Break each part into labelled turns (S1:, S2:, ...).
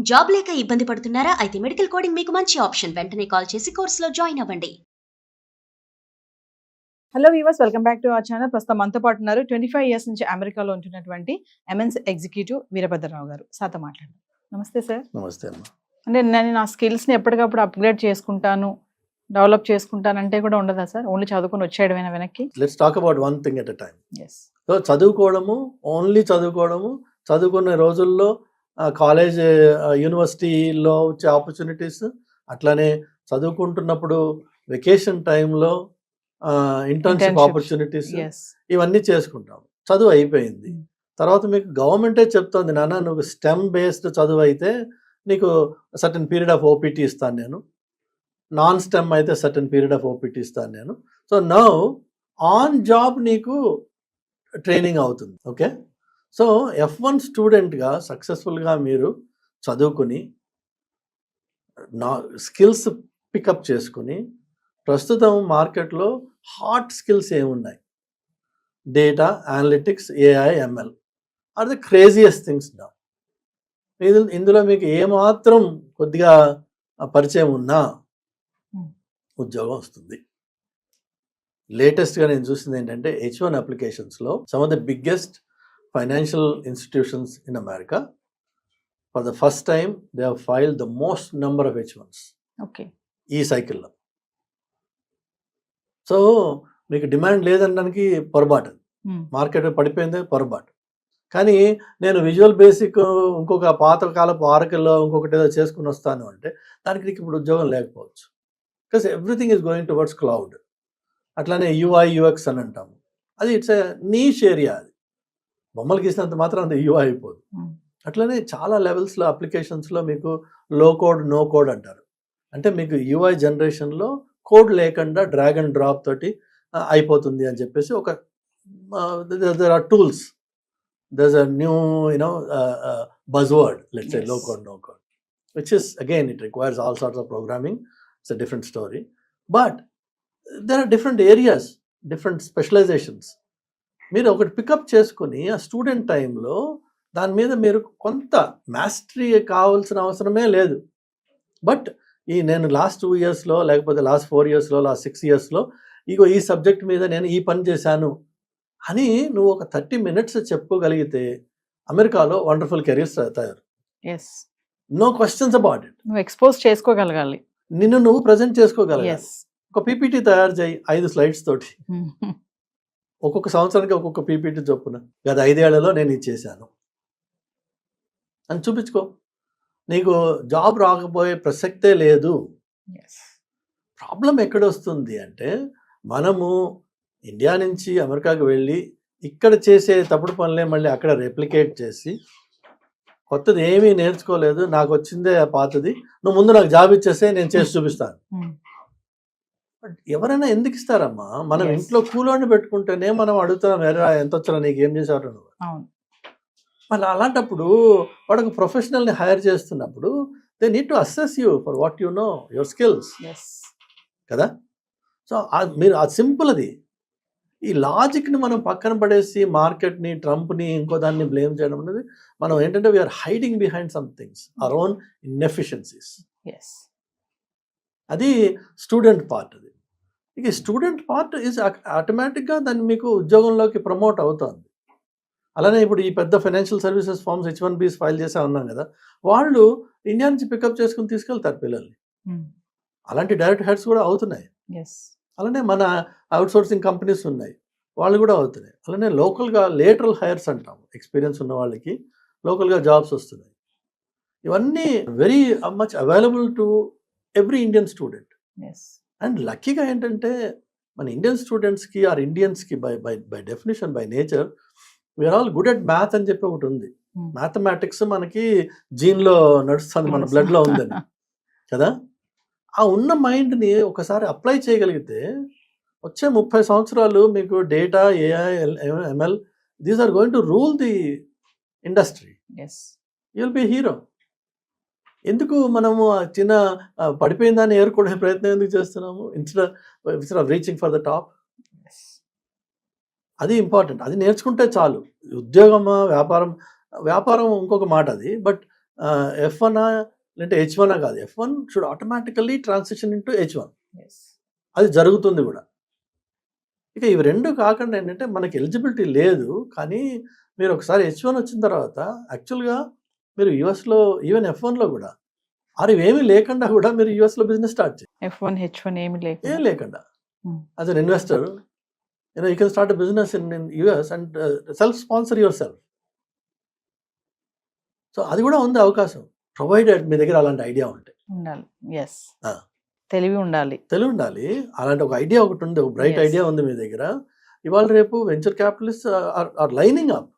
S1: Job లేక ఇబ్బంది పడుతున్నారా? అయితే మెడికల్ కోడింగ్ మీకు మంచి ఆప్షన్. వెంటనే కాల్ చేసి కోర్సులో జాయిన్ అవ్వండి.
S2: Hello weavers, welcome back to our channel. ప్రస్తుతం మనతో పాటు ఉన్నారు 25 ఇయర్స్ నుంచి అమెరికాలో ఉంటున్నటువంటి ఎంఎన్స్ ఎగ్జిక్యూటివ్ వీరభద్రరావు గారు. సార్తో మాట్లాడదాం. నమస్తే సార్.
S3: నమస్తే అమ్మ.
S2: అంటే నేను నా స్కిల్స్ని ఎప్పటికప్పుడు అప్గ్రేడ్ చేసుకుంటాను, డెవలప్ చేసుకుంటాను అంటే కూడా ఉండదా సార్? ఓన్లీ చదువుకొని వచ్చేయడమేనా వెనక్కి?
S3: Let's talk about one thing at a time.
S2: Yes.
S3: So చదువుకోవడము, ఓన్లీ చదువుకోవడము, చదువుకునే రోజుల్లో కాలేజ్ యూనివర్సిటీలో వచ్చే ఆపర్చునిటీస్, అట్లానే చదువుకుంటున్నప్పుడు వెకేషన్ టైంలో ఇంటర్న్షిప్ ఆపర్చునిటీస్, ఇవన్నీ చేసుకుంటాం. చదువు అయిపోయింది, తర్వాత మీకు గవర్నమెంటే చెప్తుంది, నాన్న నువ్వు స్టెమ్ బేస్డ్ చదువు అయితే నీకు సర్టన్ పీరియడ్ ఆఫ్ ఓపీటీ ఇస్తాను నేను, నాన్ స్టెమ్ అయితే సర్టన్ పీరియడ్ ఆఫ్ ఓపీటీ ఇస్తాను నేను. సో నౌ ఆన్ జాబ్ నీకు ట్రైనింగ్ అవుతుంది. ఓకే, సో F1 స్టూడెంట్గా సక్సెస్ఫుల్గా మీరు చదువుకుని నా స్కిల్స్ పికప్ చేసుకుని, ప్రస్తుతం మార్కెట్లో హాట్ స్కిల్స్ ఏమున్నాయి? Data analytics, AI, ML are the craziest things నా. ఇందులో మీకు ఏమాత్రం కొద్దిగా పరిచయం ఉన్నా ఉద్యోగం వస్తుంది. లేటెస్ట్గా నేను చూసింది ఏంటంటే H1 అప్లికేషన్స్లో some of the biggest financial institutions in America for the first time they have filed the most number of H1s
S2: okay
S3: ఈ సైకిల్లో. సో మీకు డిమాండ్ లేదనడానికి పొరపాటు, మార్కెట్ పడిపోయిందే పొరపాటు. కానీ నేను విజువల్ బేసిక్ ఇంకొక పాతకాలపు ఆరకల్లో ఇంకొకటి ఏదో చేసుకుని వస్తాను అంటే దానికి నీకు ఇప్పుడు ఉద్యోగం లేకపోవచ్చు. Because everything is going towards cloud. అట్లానే UI UX అని అంటాము, అది ఇట్స్ ఎ నీష్ ఏరియా. అది బొమ్మలు గీసినంత మాత్రం అంత UI అయిపోదు. అట్లనే చాలా లెవెల్స్లో అప్లికేషన్స్లో మీకు లో కోడ్ నో కోడ్ అంటారు. అంటే మీకు UI జనరేషన్లో కోడ్ లేకుండా డ్రాగ్ అండ్ డ్రాప్ తోటి అయిపోతుంది అని చెప్పేసి ఒక there are tools, there a new buzzword, let's say low code no code, which is again it requires all sorts of programming. It's a different story, but there are different areas, different specializations. మీరు ఒకటి pickup చేసుకుని ఆ student టైంలో దాని మీద మీరు కొంత mastery కావాల్సిన అవసరమే లేదు. బట్ నేను లాస్ట్ 2 ఇయర్స్లో లేకపోతే లాస్ట్ 4 ఇయర్స్లో లాస్ట్ 6 ఇయర్స్లో ఇగో ఈ సబ్జెక్ట్ మీద నేను ఈ పని చేశాను అని నువ్వు ఒక 30 minutes చెప్పుకోగలిగితే అమెరికాలో వండర్ఫుల్ కెరీర్స్ తయారు. No questions about it.
S2: నువ్వు ఎక్స్పోజ్ చేసుకోగలగాలి,
S3: నిన్ను నువ్వు ప్రజెంట్ చేసుకోగలగాలి. ఒక పీపీటీ తయారు చేయి 5 slides తోటి, ఒక్కొక్క సంవత్సరానికి ఒక్కొక్క పీపీటీ చొప్పున, గత 5 ఏళ్లలో నేను ఇది చేశాను అని చూపించుకో. నీకు జాబ్ రాకపోయే ప్రసక్తే లేదు. ప్రాబ్లం ఎక్కడొస్తుంది అంటే మనము ఇండియా నుంచి అమెరికాకు వెళ్ళి ఇక్కడ చేసే తప్పుడు పనులే మళ్ళీ అక్కడ రెప్లికేట్ చేసి కొత్తది ఏమీ నేర్చుకోలేదు, నాకు వచ్చిందే పాతది, నువ్వు ముందు నాకు జాబ్ ఇచ్చేస్తే నేను చేసి చూపిస్తాను. ఎవరైనా ఎందుకు ఇస్తారమ్మా? మనం ఇంట్లో కూలోని పెట్టుకుంటేనే మనం అడుగుతాం, ఎంత వచ్చారా నీకు, ఏం చేసావు నువ్వు. మళ్ళీ అలాంటప్పుడు వాడు ప్రొఫెషనల్ని హైర్ చేస్తున్నప్పుడు they need to assess you for what you know, your skills కదా. సో మీరు అది సింపుల్. అది ఈ లాజిక్ని మనం పక్కన పడేసి మార్కెట్ని, ట్రంప్ని, ఇంకో దాన్ని బ్లేమ్ చేయడం అనేది మనం ఏంటంటే we're hiding behind some things, our own inefficiencies. అది స్టూడెంట్ పార్ట్. అది ఇక స్టూడెంట్ పార్ట్ ఈజ్ ఆటోమేటిక్గా దాన్ని మీకు ఉద్యోగంలోకి ప్రమోట్ అవుతుంది. అలానే ఇప్పుడు ఈ పెద్ద financial services forms H1Bs file చేసా ఉన్నాం కదా, వాళ్ళు ఇండియా నుంచి పికప్ చేసుకుని తీసుకెళ్తారు పిల్లల్ని. అలాంటి డైరెక్ట్ హెడ్స్ కూడా అవుతున్నాయి. అలానే మన అవుట్సోర్సింగ్ కంపెనీస్ ఉన్నాయి, వాళ్ళు కూడా అవుతున్నాయి. అలానే లోకల్గా లేటరల్ హైర్స్ అంటాం, ఎక్స్పీరియన్స్ ఉన్న వాళ్ళకి లోకల్గా జాబ్స్ వస్తున్నాయి. ఇవన్నీ very much available to every Indian student. And లక్కీగా ఏంటంటే మన ఇండియన్ స్టూడెంట్స్కి ఆర్ ఇండియన్స్కి by definition, by nature we're all good at math అని చెప్పి ఒకటి ఉంది. మ్యాథమెటిక్స్ మనకి జీన్లో నడుస్తుంది, మన బ్లడ్లో ఉందని కదా. ఆ ఉన్న మైండ్ని ఒకసారి అప్లై చేయగలిగితే వచ్చే 30 సంవత్సరాలు మీకు data, AI, ML, these are going to rule the industry. You will be hero. ఎందుకు మనము చిన్న పడిపోయిందాన్ని ఏరుకునే ప్రయత్నం ఎందుకు చేస్తున్నాము, instead of reaching for the top? అది ఇంపార్టెంట్. అది నేర్చుకుంటే చాలు. ఉద్యోగమా, వ్యాపారం ఇంకొక మాట అది. బట్ F1 లేదంటే H1 కాదు, F1 should automatically transition into H1. అది జరుగుతుంది కూడా. ఇక ఇవి రెండు కాకుండా ఏంటంటే మనకి ఎలిజిబిలిటీ లేదు, కానీ మీరు ఒకసారి H1 వచ్చిన తర్వాత యాక్చువల్గా మీరు యూఎస్లో ఈవెన్ F1లో కూడా ఇవేమీ లేకుండా కూడా మీరు యూఎస్లో బిజినెస్ స్టార్ట్ చేయండి.
S2: F1 H1 ఏమి
S3: ఏం లేకుండా as an investor you can start a business in US and self sponsor your self. So అది కూడా ఉంది అవకాశం, ప్రొవైడెడ్ మీ దగ్గర అలాంటి ఐడియా ఉంటే.
S2: ఉండాలి. ఎస్, తెలివి ఉండాలి.
S3: అలాంటి ఒక ఐడియా ఒకటి ఉంది, ఒక బ్రైట్
S2: Yes.
S3: ఐడియా ఉంది మీ దగ్గర. ఇవాళ రేపు venture capitalist are lining up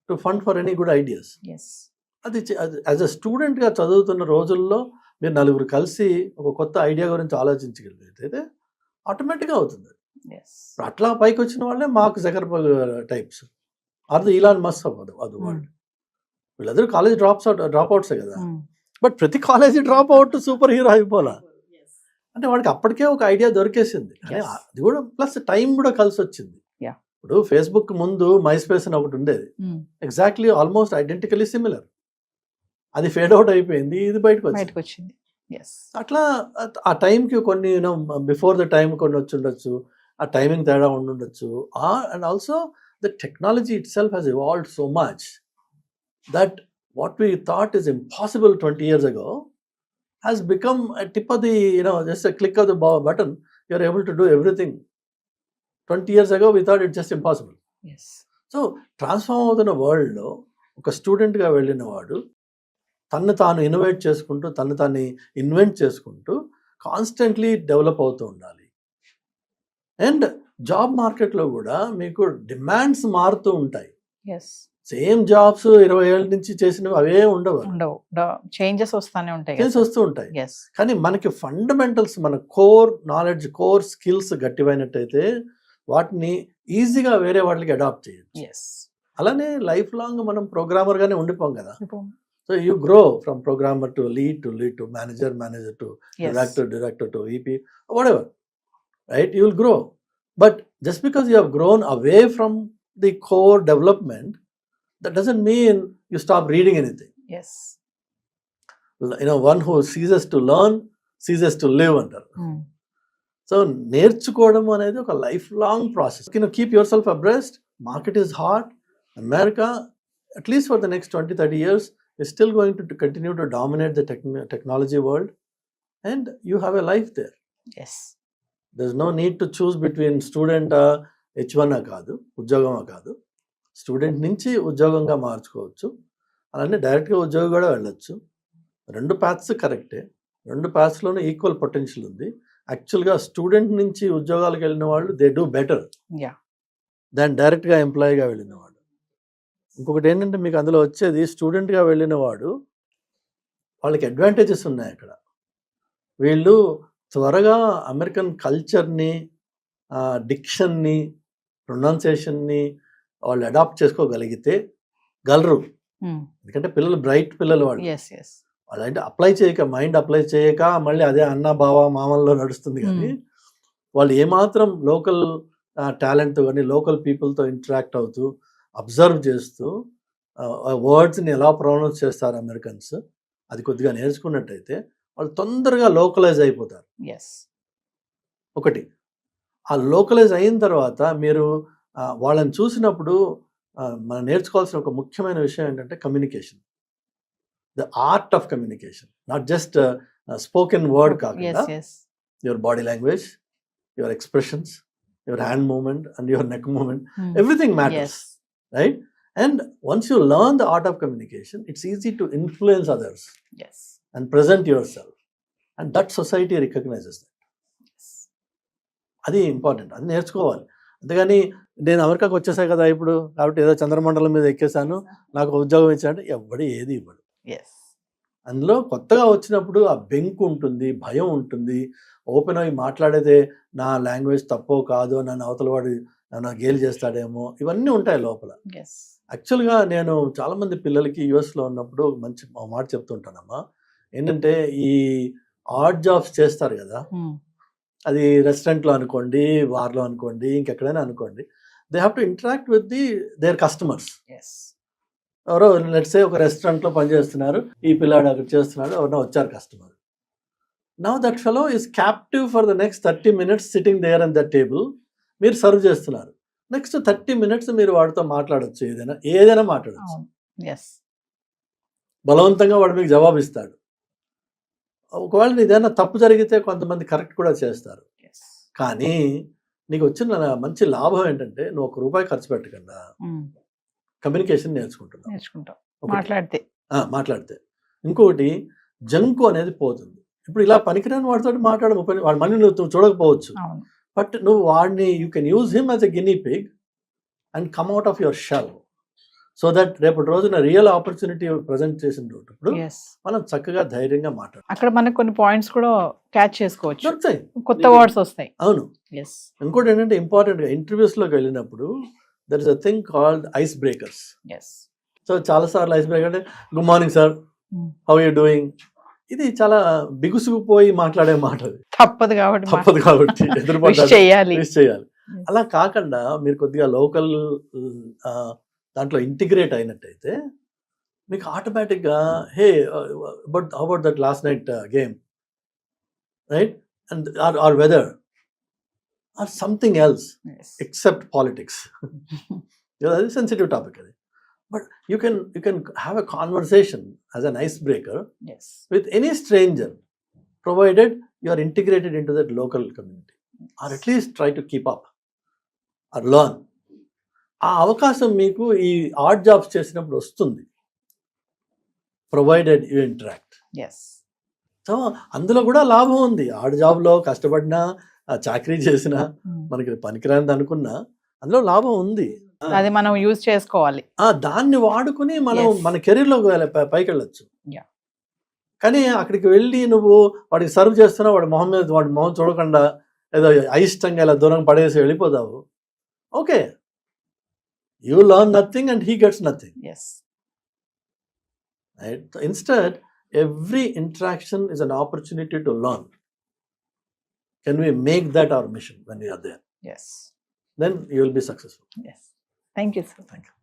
S3: to fund for any good ideas.
S2: Yes,
S3: అది యాజ్ అ స్టూడెంట్గా చదువుతున్న రోజుల్లో మీరు నలుగురు కలిసి ఒక కొత్త ఐడియా గురించి ఆలోచించగలిగితే ఆటోమేటిక్గా అవుతుంది.
S2: ఎస్,
S3: అట్లా పైకి వచ్చిన వాళ్ళే మార్క్ జకర్బర్గ్ టైప్స్, అది ఇలాన్ మస్క్ అవ్వదు అది వాళ్ళు. వీళ్ళందరూ కాలేజ్ డ్రాప్ అవుట్సే కదా. బట్ ప్రతి college drop out super hero అయిపోలా, అంటే వాడికి అప్పటికే ఒక ఐడియా దొరికేసింది. కానీ
S2: Yes.
S3: అది కూడా ప్లస్ టైం కూడా కలిసి వచ్చింది.
S2: Yeah.
S3: ఇప్పుడు ఫేస్బుక్ ముందు మైస్పేస్ అని ఒకటి ఉండేది, ఎగ్జాక్ట్లీ ఆల్మోస్ట్ ఐడెంటికలీ సిమిలర్. అది ఫేడ్ అవుట్ అయిపోయింది, ఇది బయటకు
S2: వచ్చింది. ఎస్,
S3: అట్లా ఆ టైంకి కొన్ని బిఫోర్ ద టైం కొన్ని వచ్చి ఉండొచ్చు, ఆ టైమింగ్ తేడా ఉండుండొచ్చు. And also the technology itself has evolved so much that what we thought is impossible 20 years ago has become a tip of the, just a click of the button, you are able to do everything. 20 years ago we thought it's just impossible.
S2: Yes,
S3: so transform అవుతున్న వరల్డ్లో ఒక స్టూడెంట్గా వెళ్ళిన వాడు తను తాను innovate చేసుకుంటూ తను తాను ఇన్వెంట్ చేసుకుంటూ కాన్స్టెంట్లీ డెవలప్ అవుతూ ఉండాలి. అండ్ జాబ్ మార్కెట్లో కూడా మీకు డిమాండ్స్ మారుతూ ఉంటాయి.
S2: ఎస్,
S3: సేమ్ జాబ్స్ 20 ఏళ్ళ నుంచి చేసినవి అవే ఉండవు,
S2: చేంజెస్ వస్తానే ఉంటాయి.
S3: చేంజ్ వస్తూ ఉంటాయి.
S2: ఎస్,
S3: కానీ మనకి ఫండమెంటల్స్, మన కోర్ నాలెడ్జ్, కోర్ స్కిల్స్ గట్టివైనట్టయితే వాటిని ఈజీగా వేరే వాళ్ళకి అడాప్ట్ చేయొచ్చు.
S2: ఎస్,
S3: అలానే లైఫ్ లాంగ్ మనం ప్రోగ్రామర్గానే ఉండిపోం కదా. So you grow from programmer to lead to manager to director to VP, whatever, right? You will grow. But just because you have grown away from the core development, that doesn't mean you stop reading anything.
S2: Yes,
S3: One who ceases to learn ceases to live అంటారు. So నేర్చుకోవడం అనేది ఒక life long process. Keep your self abreast. Market is hot. America at least for the next 20-30 years is still going to continue to dominate the technology world, and you have a life there.
S2: Yes,
S3: There's no need to choose between student H1 కాదు, ఉద్యోగం కాదు. Student నుంచి ఉద్యోగంగా మార్చుకోవచ్చు, అలానే డైరెక్ట్గా ఉద్యోగం కూడా వెళ్ళొచ్చు. రెండు పాత్స్ కరెక్టే, రెండు పాత్స్లోనూ ఈక్వల్ పొటెన్షియల్ ఉంది. యాక్చువల్గా స్టూడెంట్ నుంచి ఉద్యోగాలకు వెళ్ళిన వాళ్ళు దే డూ బెటర్ దాన్ డైరెక్ట్గా ఎంప్లాయీగా వెళ్ళిన వాడు. ఇంకొకటి ఏంటంటే మీకు అందులో వచ్చేది స్టూడెంట్గా వెళ్ళిన వాడు వాళ్ళకి అడ్వాంటేజెస్ ఉన్నాయి అక్కడ. వీళ్ళు త్వరగా అమెరికన్ కల్చర్ని, డిక్షన్ని, ప్రొనౌన్సియేషన్ని వాళ్ళు అడాప్ట్ చేసుకోగలిగితే గలరు. ఎందుకంటే పిల్లలు బ్రైట్ పిల్లలు వాళ్ళు. వాళ్ళు అంటే మైండ్ అప్లై చేయక మళ్ళీ అదే అన్న బావ మామల్లో నడుస్తుంది. కానీ వాళ్ళు ఏమాత్రం లోకల్ టాలెంట్తో కానీ లోకల్ పీపుల్తో ఇంటరాక్ట్ అవుతూ అబ్జర్వ్ చేస్తూ వర్డ్స్ని ఎలా ప్రొనౌన్స్ చేస్తారు అమెరికన్స్, అది కొద్దిగా నేర్చుకున్నట్టయితే వాళ్ళు తొందరగా లోకలైజ్ అయిపోతారు. ఒకటి, ఆ లోకలైజ్ అయిన తర్వాత మీరు వాళ్ళని చూసినప్పుడు మనం నేర్చుకోవాల్సిన ఒక ముఖ్యమైన విషయం ఏంటంటే communication, the art of communication. Not just spoken word కాకుండా your body language, your expressions, your hand movement and your neck movement, everything matters, right? And once you learn the art of communication, it's easy to influence others and present yourself, and that society recognizes that. అది important, అది నేర్చుకోవాలి. అంతేగాని నేను అమెరికాకు వచ్చేసాయి కదా ఇప్పుడు కాబట్టి ఏదో చంద్రమండలం మీద ఎక్కేసాను నాకు ఉద్యోగం ఇచ్చాడంటే ఎవడు ఏది ఇవ్వడు. అందులో కొత్తగా వచ్చినప్పుడు ఆ బెంక్ ఉంటుంది, భయం ఉంటుంది, ఓపెన్ అయ్యి మాట్లాడేదే నా లాంగ్వేజ్ తప్పో కాదో, నన్ను అవతల వాడు నన్ను గేలి చేస్తాడేమో, ఇవన్నీ ఉంటాయి లోపల. యాక్చువల్గా నేను చాలామంది పిల్లలకి యూఎస్లో ఉన్నప్పుడు మంచి మాట చెప్తుంటానమ్మా, ఏంటంటే ఈ ఆడ్ జాబ్స్ చేస్తారు కదా, అది రెస్టారెంట్లో అనుకోండి, బార్లో అనుకోండి, ఇంకెక్కడైనా అనుకోండి, they have to interact with their customers. ఎవరో లెట్సే ఒక రెస్టారెంట్లో పనిచేస్తున్నారు, ఈ పిల్లాడు అక్కడ చేస్తున్నాడు, ఎవరో వచ్చారు customer. Now that fellow is captive for the next 30 minutes sitting there on the table. మీరు సర్వ్ చేస్తున్నారు, నెక్స్ట్ 30 minutes మీరు వాడితో మాట్లాడచ్చు, ఏదైనా మాట్లాడచ్చు. బలవంతంగా వాడు మీకు జవాబు ఇస్తాడు. ఒకవేళ ఏదైనా తప్పు జరిగితే కొంతమంది కరెక్ట్ కూడా చేస్తారు. కానీ నీకు వచ్చిన మంచి లాభం ఏంటంటే నువ్వు ₹1 ఖర్చు పెట్టకుండా కమ్యూనికేషన్ నేర్చుకుంటావు మాట్లాడితే. ఇంకొకటి జంకు అనేది పోతుంది. ఇప్పుడు ఇలా పనికిరాని వాడితో మాట్లాడ వాడి మనీ నువ్వు చూడకపోవచ్చు, బట్ నువ్వు వాడిని you can use him as a guinea pig and come out of your shell. So that రేపటి రోజున రియల్ ఆపర్చునిటీ ప్రజెంట్ చేసినప్పుడు మనం చక్కగా ధైర్యంగా మాట్లాడాలి.
S2: అక్కడ మనకు కొన్ని పాయింట్స్ కూడా క్యాచ్ చేసుకోవచ్చు,
S3: దొరుకుతాయి,
S2: కొత్త వర్డ్స్ వస్తాయి.
S3: అవును. ఇంకోటి ఏంటంటే ఇంపార్టెంట్ గా ఇంటర్వ్యూస్ లోకి వెళ్ళినప్పుడు there is a thing called ice breakers. So చాలా సార్లు ఐస్ బ్రేకర్ అంటే good morning sir, how you doing, ఇది చాలా బిగుసుకుపోయి మాట్లాడే మాట.
S2: తప్పదు కాబట్టి
S3: ఎదురుపడాలి, చేయాలి. అలా కాకుండా మీరు కొద్దిగా లోకల్ దాంట్లో ఇంటిగ్రేట్ అయినట్టయితే మీకు ఆటోమేటిక్గా hey about that last night game, right, and or weather or something else except politics. అది సెన్సిటివ్ టాపిక్ అది. But you can have a conversation as an icebreaker with any stranger, provided you are integrated into that local community, or at least try to keep up or learn. ఆ అవకాశం మీకు ఈ art jobs చేసినప్పుడు వస్తుంది, provided you interact. So అందులో కూడా లాభం ఉంది. ఆర్ట్ జాబ్లో కష్టపడినా, చాకరీ చేసినా, మనకి పనికిరానిది అనుకున్నా అందులో లాభం ఉంది.
S2: అది మనం యూజ్ చేసుకోవాలి,
S3: దాన్ని వాడుకుని మనం మన కెరీర్లో పైకి వెళ్ళొచ్చు. కానీ అక్కడికి వెళ్ళి నువ్వు వాడికి సర్వ్ చేస్తున్నా వాడి మొహం మీద వాడి మొహం చూడకుండా ఏదో అయిష్టంగా ఇలా దూరం పడేసి వెళ్ళిపోతావు, okay, you learn nothing and he gets nothing. Instead, every interaction is an opportunity to learn. Can we make that our mission when we are there? Then you will be successful.
S2: Thank you, sir.
S3: Thank you.